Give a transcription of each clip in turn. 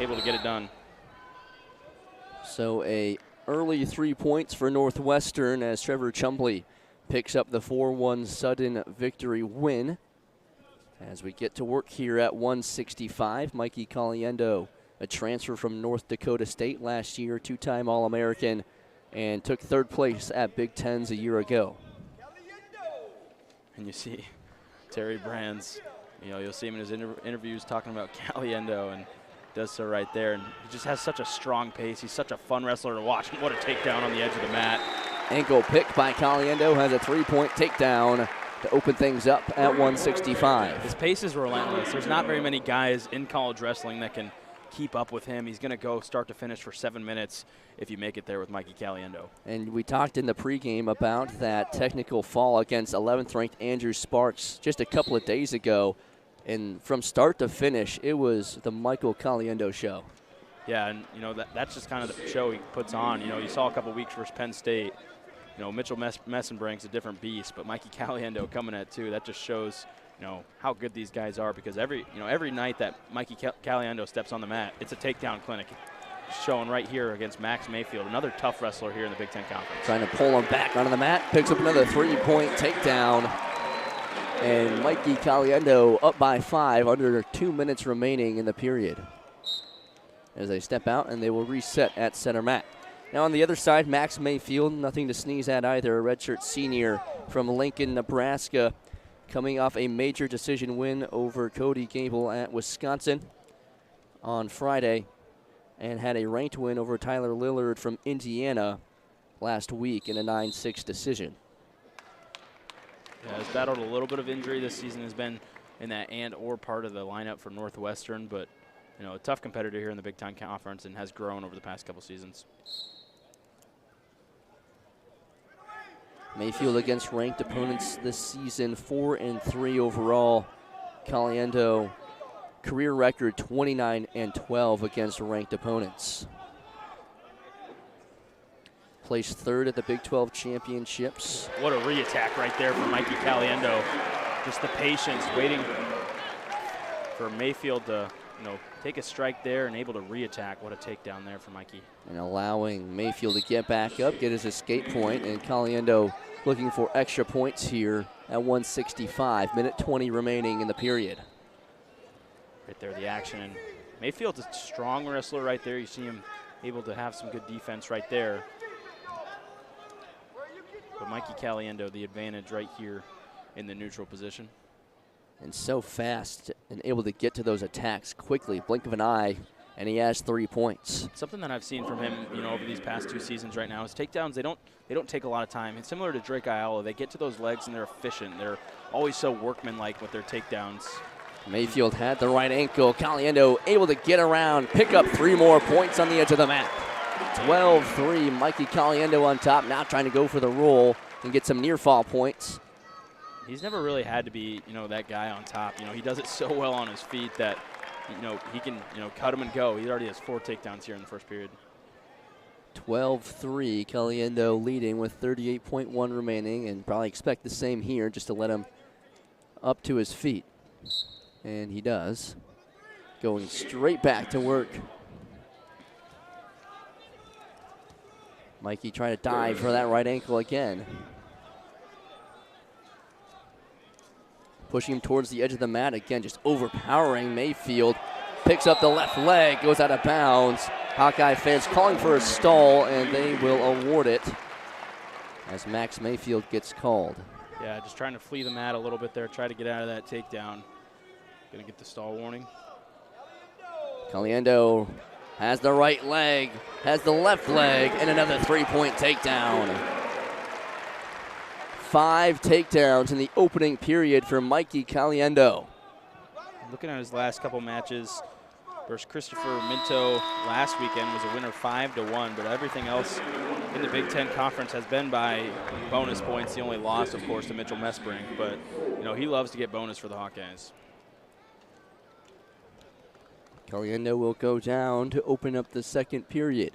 able to get it done. So a early 3 points for Northwestern as Trevor Chumbley picks up the 4-1 sudden victory win. As we get to work here at 165, Mikey Caliendo, a transfer from North Dakota State last year, two-time All-American, and took third place at Big Tens a year ago. And you see Terry Brands, you'll see him in his interviews talking about Caliendo, and does so right there. And he just has such a strong pace. He's such a fun wrestler to watch. What a takedown on the edge of the mat. Ankle pick by Caliendo, has a 3-point takedown to open things up at 165. His pace is relentless. There's not very many guys in college wrestling that can keep up with him. He's going to go start to finish for 7 minutes if you make it there with Mikey Caliendo. And we talked in the pregame about that technical fall against 11th-ranked Andrew Sparks just a couple of days ago. And from start to finish, it was the Michael Caliendo show. Yeah, and that's just kind of the show he puts on. You saw a couple weeks versus Penn State. Mitchell Messenbrink's a different beast, but Mikey Caliendo coming at two. That just shows how good these guys are, because every night that Mikey Caliendo steps on the mat, it's a takedown clinic. Showing right here against Maxx Mayfield, another tough wrestler here in the Big Ten Conference. Trying to pull him back onto the mat, picks up another 3-point takedown. And Mikey Caliendo up by 5, under 2 minutes remaining in the period. As they step out, and they will reset at center mat. Now on the other side, Maxx Mayfield, nothing to sneeze at either, a redshirt senior from Lincoln, Nebraska, coming off a major decision win over Cody Gable at Wisconsin on Friday, and had a ranked win over Tyler Lillard from Indiana last week in a 9-6 decision. Yeah, has battled a little bit of injury this season, has been in that and/or part of the lineup for Northwestern, but a tough competitor here in the Big Ten Conference and has grown over the past couple seasons. Mayfield against ranked opponents this season, 4-3 overall. Caliendo, career record 29-12 against ranked opponents. Placed third at the Big 12 Championships. What a re-attack right there for Mikey Caliendo. Just the patience, waiting for Mayfield to, take a strike there and able to re-attack. What a takedown there for Mikey. And allowing Mayfield to get back up, get his escape point, and Caliendo looking for extra points here at 165. Minute 20 remaining in the period. Right there, the action. And Mayfield's a strong wrestler right there. You see him able to have some good defense right there. But Mikey Caliendo, the advantage right here in the neutral position. And so fast and able to get to those attacks quickly, blink of an eye, and he has 3 points. Something that I've seen from him, over these past 2 seasons right now is takedowns. They don't take a lot of time. It's similar to Drake Ayala. They get to those legs and they're efficient. They're always so workmanlike with their takedowns. Mayfield had the right ankle. Caliendo able to get around, pick up 3 more points on the edge of the mat. 12-3, Mikey Caliendo on top, now trying to go for the roll and get some near fall points. He's never really had to be, that guy on top. He does it so well on his feet that, he can, cut him and go. He already has 4 takedowns here in the first period. 12-3, Caliendo leading with 38.1 remaining, and probably expect the same here just to let him up to his feet. And he does. Going straight back to work. Mikey trying to dive for that right ankle again. Pushing him towards the edge of the mat again, just overpowering Mayfield. Picks up the left leg, goes out of bounds. Hawkeye fans calling for a stall, and they will award it as Maxx Mayfield gets called. Yeah, just trying to flee the mat a little bit there, try to get out of that takedown. Gonna get the stall warning. Caliendo has the right leg, has the left leg, and another 3-point takedown. 5 takedowns in the opening period for Mikey Caliendo. Looking at his last couple matches versus Christopher Minto last weekend was a winner 5-1, but everything else in the Big Ten Conference has been by bonus points. The only loss, of course, to Mitchell Mesbrink, but he loves to get bonus for the Hawkeyes. Caliendo will go down to open up the second period.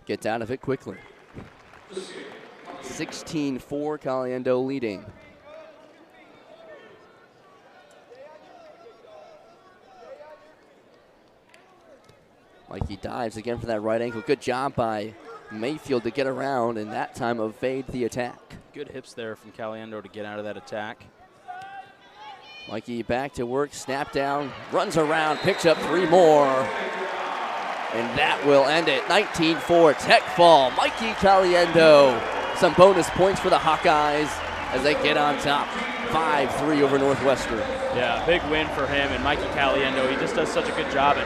Gets out of it quickly. 16-4, Caliendo leading. Mikey dives again for that right ankle. Good job by Mayfield to get around and that time evade the attack. Good hips there from Caliendo to get out of that attack. Mikey back to work, snap down, runs around, picks up 3 more. And that will end it. 19-4 tech fall. Mikey Caliendo. Some bonus points for the Hawkeyes as they get on top. 5-3 over Northwestern. Yeah, big win for him. And Mikey Caliendo, he just does such a good job at,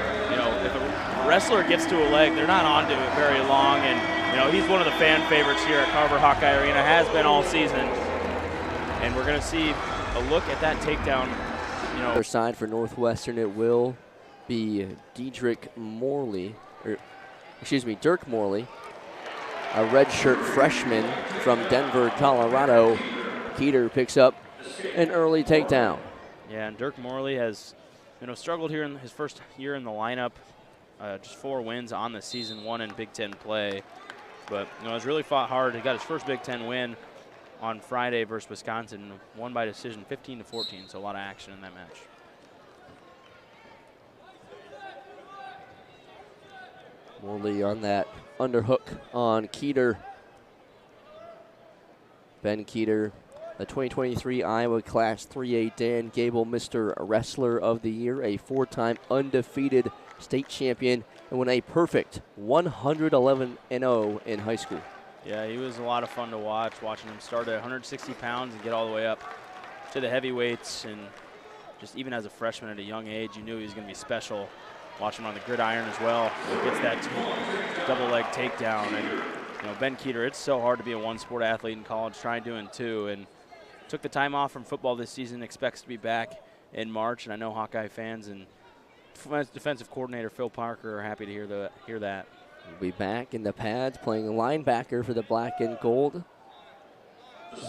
if a wrestler gets to a leg, they're not onto it very long. And, he's one of the fan favorites here at Carver Hawkeye Arena, has been all season. And we're going to see a look at that takedown. Other side for Northwestern, it will be Dirk Morley, a redshirt freshman from Denver, Colorado. Kueter picks up an early takedown. Yeah, and Dirk Morley has, struggled here in his first year in the lineup. Just 4 wins on the season, 1 in Big Ten play. But, has really fought hard. He got his first Big Ten win on Friday versus Wisconsin, won by decision 15-14, so a lot of action in that match. Morley on that underhook on Kueter. Ben Kueter, the 2023 Iowa Class 3A Dan Gable Mr. Wrestler of the Year, a 4-time undefeated state champion, and won a perfect 111-0 in high school. Yeah, he was a lot of fun to watch, watching him start at 160 pounds and get all the way up to the heavyweights. And just even as a freshman at a young age, you knew he was going to be special. Watching him on the gridiron as well. He gets that double leg takedown. And, Ben Kueter, it's so hard to be a one-sport athlete in college, trying doing 2. And took the time off from football this season, expects to be back in March. And I know Hawkeye fans and defensive coordinator Phil Parker are happy to hear that. We'll be back in the pads playing linebacker for the black and gold.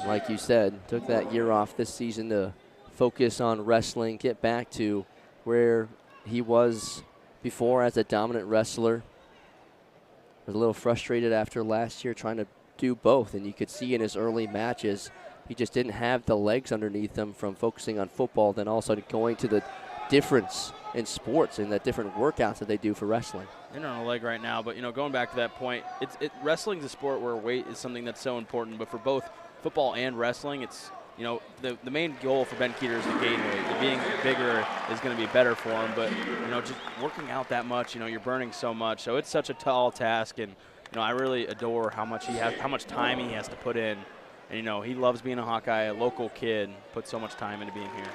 Like you said, took that year off this season to focus on wrestling, get back to where he was before as a dominant wrestler. Was a little frustrated after last year trying to do both, and you could see in his early matches he just didn't have the legs underneath him from focusing on football, then also going to the difference in sports and the different workouts that they do for wrestling. In on a leg right now, but going back to that point, wrestling's a sport where weight is something that's so important. But for both football and wrestling, it's the main goal for Ben Kueter is to gain weight. Being bigger is going to be better for him. But just working out that much, you're burning so much. So it's such a tall task, and I really adore how much time he has to put in. And he loves being a Hawkeye, a local kid, puts so much time into being here.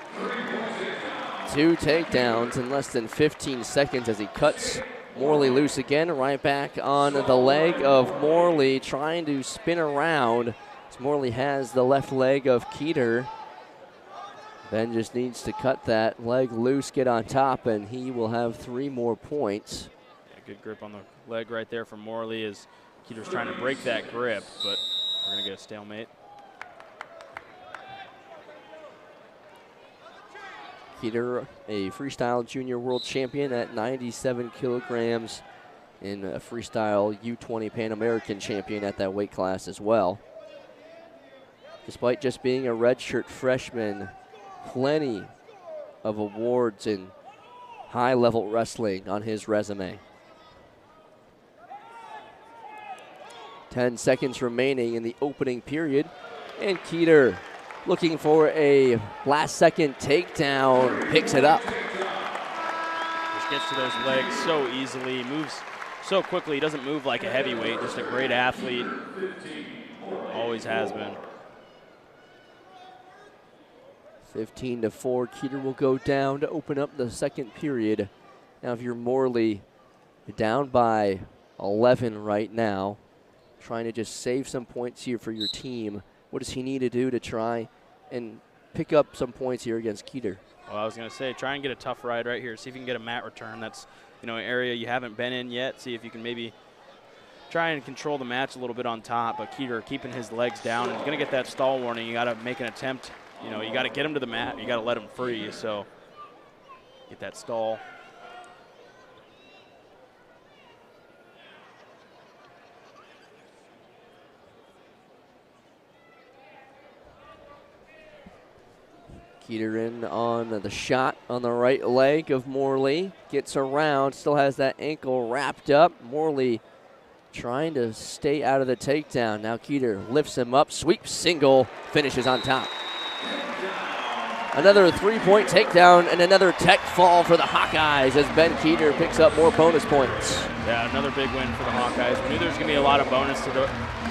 2 takedowns in less than 15 seconds as he cuts Morley loose again. Right back on the leg of Morley, trying to spin around. As Morley has the left leg of Kueter. Ben just needs to cut that leg loose, get on top, and he will have 3 more points. Yeah, good grip on the leg right there from Morley as Kueter's trying to break that grip, but we're going to get a stalemate. Kueter, a freestyle junior world champion at 97 kilograms, and a freestyle U20 Pan American champion at that weight class as well. Despite just being a redshirt freshman, plenty of awards in high-level wrestling on his resume. 10 seconds remaining in the opening period, and Kueter looking for a last-second takedown, picks it up. Just gets to those legs so easily, moves so quickly. He doesn't move like a heavyweight, just a great athlete. Always has been. 15-4, Kueter will go down to open up the second period. Now if you're Morley, you're down by 11 right now, trying to just save some points here for your team. What does he need to do to try and pick up some points here against Kueter? Well, I was going to say, try and get a tough ride right here. See if you can get a mat return. That's, an area you haven't been in yet. See if you can maybe try and control the match a little bit on top. But Kueter keeping his legs down. He's going to get that stall warning. You got to make an attempt. You got to get him to the mat. You got to let him free. So get that stall. Kueter in on the shot. on the right leg of Morley. Gets around, still has that ankle wrapped up. Morley trying to stay out of the takedown. Now Kueter lifts him up, sweeps single, finishes on top. Another three-point takedown and another tech fall for the Hawkeyes as Ben Kueter picks up more bonus points. Yeah, another big win for the Hawkeyes. We knew there was going to be a lot of bonus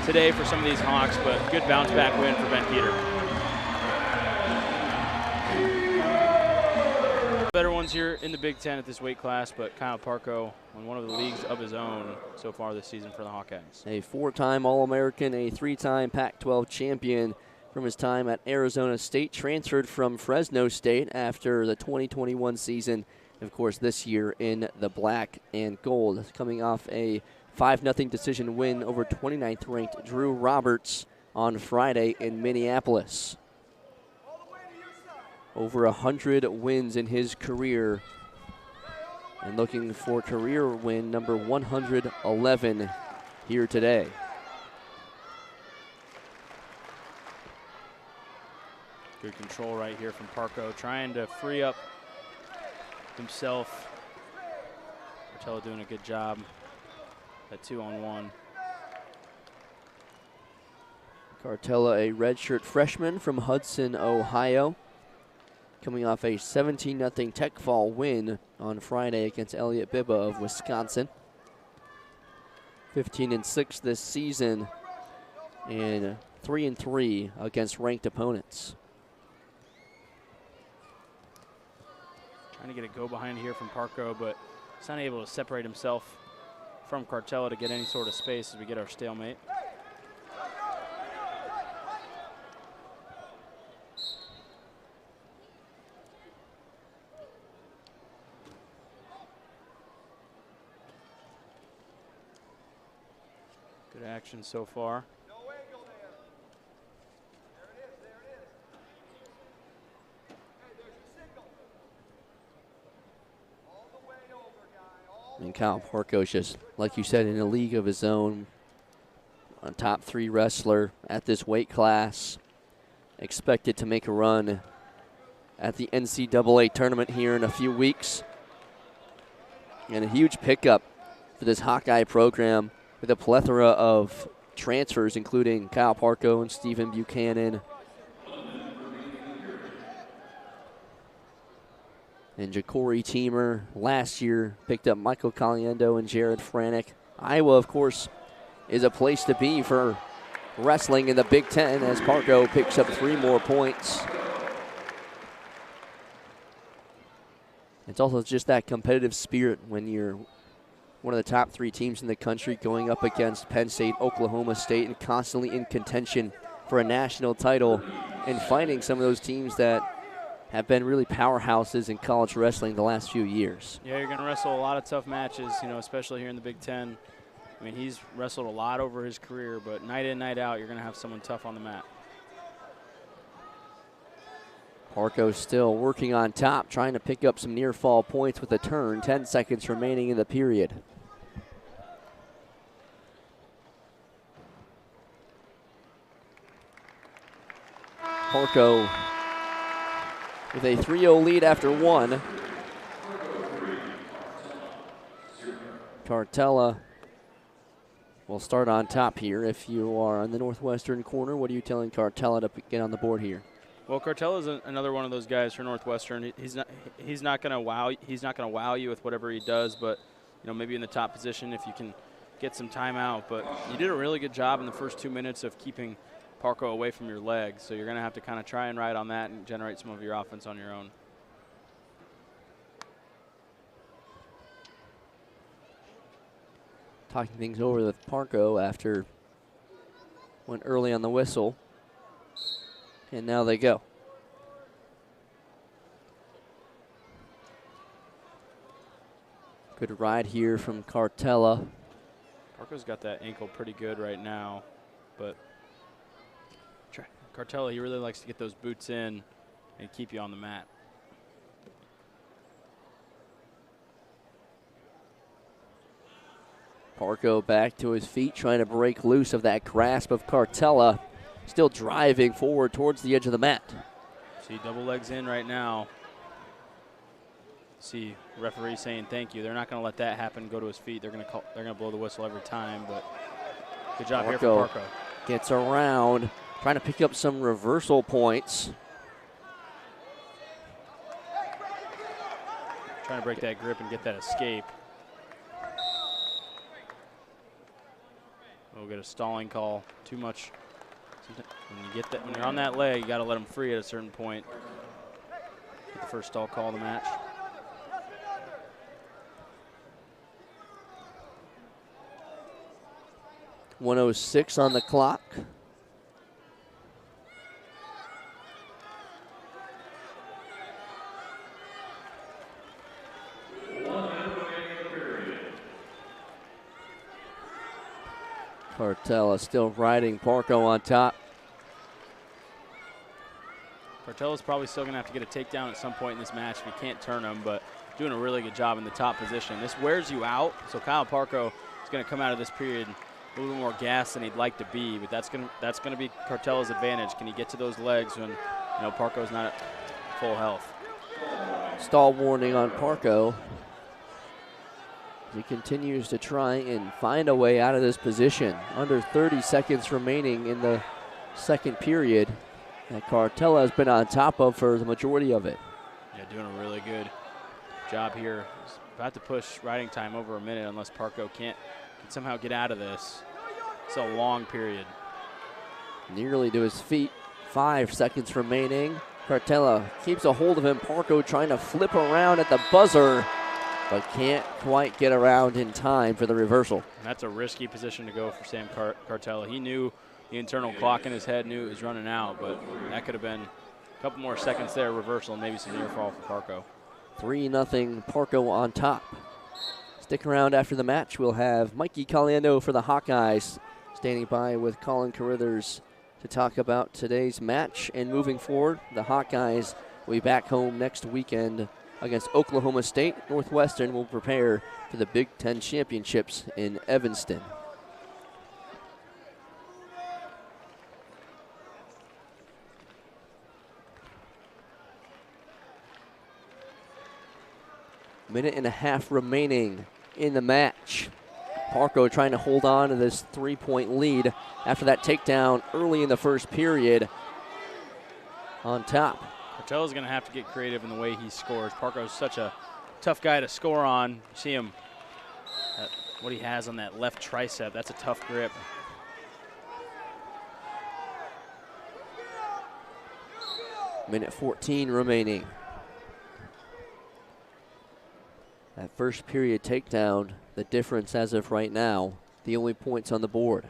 today for some of these Hawks, but good bounce-back win for Ben Kueter. Better ones here in the Big Ten at this weight class, but Kyle Parco won one of the leagues of his own so far this season for the Hawkeyes. A four-time All-American, a three-time Pac-12 champion from his time at Arizona State, transferred from Fresno State after the 2021 season. Of course, this year in the black and gold, coming off a 5-0 decision win over 29th-ranked Drew Roberts on Friday in Minneapolis. Over 100 wins in his career, and looking for career win number 111 here today. Good control right here from Parco, trying to free up himself. Cartella doing a good job at 2-on-1. Cartella, a redshirt freshman from Hudson, Ohio, coming off a 17-0 tech fall win on Friday against Elliott Bibba of Wisconsin. 15-6 this season and 3-3 against ranked opponents. Trying to get a go behind here from Parco, but he's not able to separate himself from Cartella to get any sort of space as we get our stalemate. Good action so far. And Kyle Parco's just, like you said, in a league of his own. A top 3 wrestler at this weight class. Expected to make a run at the NCAA tournament here in a few weeks. And a huge pickup for this Hawkeye program with a plethora of transfers, including Kyle Parco and Stephen Buchanan. And Ja'Cory Teamer last year picked up Michael Caliendo and Jared Franick. Iowa, of course, is a place to be for wrestling in the Big Ten as Parco picks up 3 more points. It's also just that competitive spirit when you're one of the top 3 teams in the country going up against Penn State, Oklahoma State, and constantly in contention for a national title and fighting some of those teams that have been really powerhouses in college wrestling the last few years. Yeah, you're going to wrestle a lot of tough matches, you know, especially here in the Big Ten. I mean, he's wrestled a lot over his career, but night in, night out, you're going to have someone tough on the mat. Parco still working on top, trying to pick up some near fall points with a turn. 10 seconds remaining in the period. Parco with a 3-0 lead after 1. Cartella will start on top here. If you are on the Northwestern corner, what are you telling Cartella to get on the board here? Well, Cartella is another one of those guys for Northwestern. He's not going to wow. He's not going to wow you with whatever he does, but you know, maybe in the top position if you can get some time out. But you did a really good job in the first 2 minutes of keeping Parco away from your legs, so you're going to have to kind of try and ride on that and generate some of your offense on your own. Talking things over with Parco after went early on the whistle, and now they go. Good ride here from Cartella. Parco's got that ankle pretty good right now, but Cartella, he really likes to get those boots in and keep you on the mat. Parco back to his feet, trying to break loose of that grasp of Cartella. Still driving forward towards the edge of the mat. See double legs in right now. See referee saying thank you. They're not going to let that happen. Go to his feet. They're going to blow the whistle every time. But good job here from Parco. Gets around, trying to pick up some reversal points. Trying to break that grip and get that escape. We'll get a stalling call. Too much. When you're on that leg, you got to let them free at a certain point. Get the first stall call of the match. .106 on the clock. Cartella still riding Parco on top. Cartella's probably still going to have to get a takedown at some point in this match if he can't turn him, but doing a really good job in the top position. This wears you out, so Kyle Parco is going to come out of this period a little more gas than he'd like to be, but that's going to be Cartella's advantage. Can he get to those legs when Parco's not at full health? Stall warning on Parco. He continues to try and find a way out of this position. Under 30 seconds remaining in the second period that Cartella has been on top of for the majority of it. Yeah, doing a really good job here. He's about to push riding time over a minute unless Parco can somehow get out of this. It's a long period. Nearly to his feet. 5 seconds remaining. Cartella keeps a hold of him. Parco trying to flip around at the buzzer, but can't quite get around in time for the reversal. That's a risky position to go for Sam Cartella. He knew the internal clock in his head, knew it was running out, but that could have been a couple more seconds there, reversal, and maybe some near fall for Parco. 3-0 Parco on top. Stick around after the match. We'll have Mikey Caliendo for the Hawkeyes standing by with Colin Carruthers to talk about today's match. And moving forward, the Hawkeyes will be back home next weekend against Oklahoma State. Northwestern will prepare for the Big Ten Championships in Evanston. Minute and a half remaining in the match. Parco trying to hold on to this 3-point lead after that takedown early in the first period on top. Cartella's going to have to get creative in the way he scores. Parco's such a tough guy to score on. You see him, what he has on that left tricep, that's a tough grip. Minute 14 remaining. That first period takedown, the difference as of right now, the only points on the board.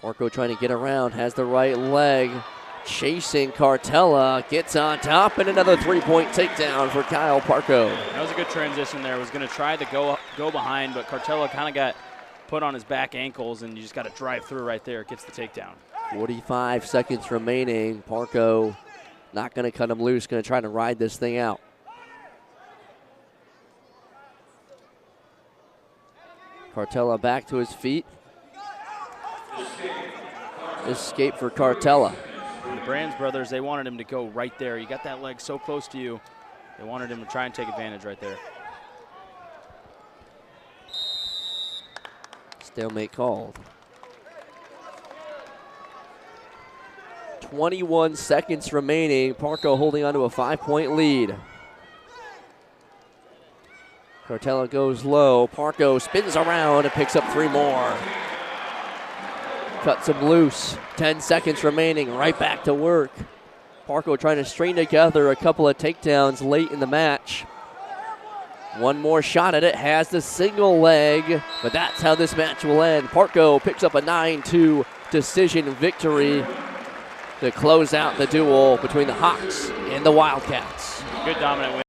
Parco trying to get around, has the right leg, chasing Cartella, gets on top, and another 3-point takedown for Kyle Parco. That was a good transition there. Was going to try to go behind, but Cartella kind of got put on his back ankles, and you just got to drive through right there. Gets the takedown. 45 seconds remaining. Parco not going to cut him loose, going to try to ride this thing out. Cartella back to his feet. Escape for Cartella. And the Brands brothers, they wanted him to go right there. You got that leg so close to you. They wanted him to try and take advantage right there. Stalemate called. 21 seconds remaining. Parco holding on to a 5-point lead. Cartella goes low. Parco spins around and picks up 3 more. Cuts him loose. 10 seconds remaining. Right back to work. Parco trying to string together a couple of takedowns late in the match. One more shot at it. Has the single leg, but that's how this match will end. Parco picks up a 9-2 decision victory to close out the duel between the Hawks and the Wildcats. Good dominant win.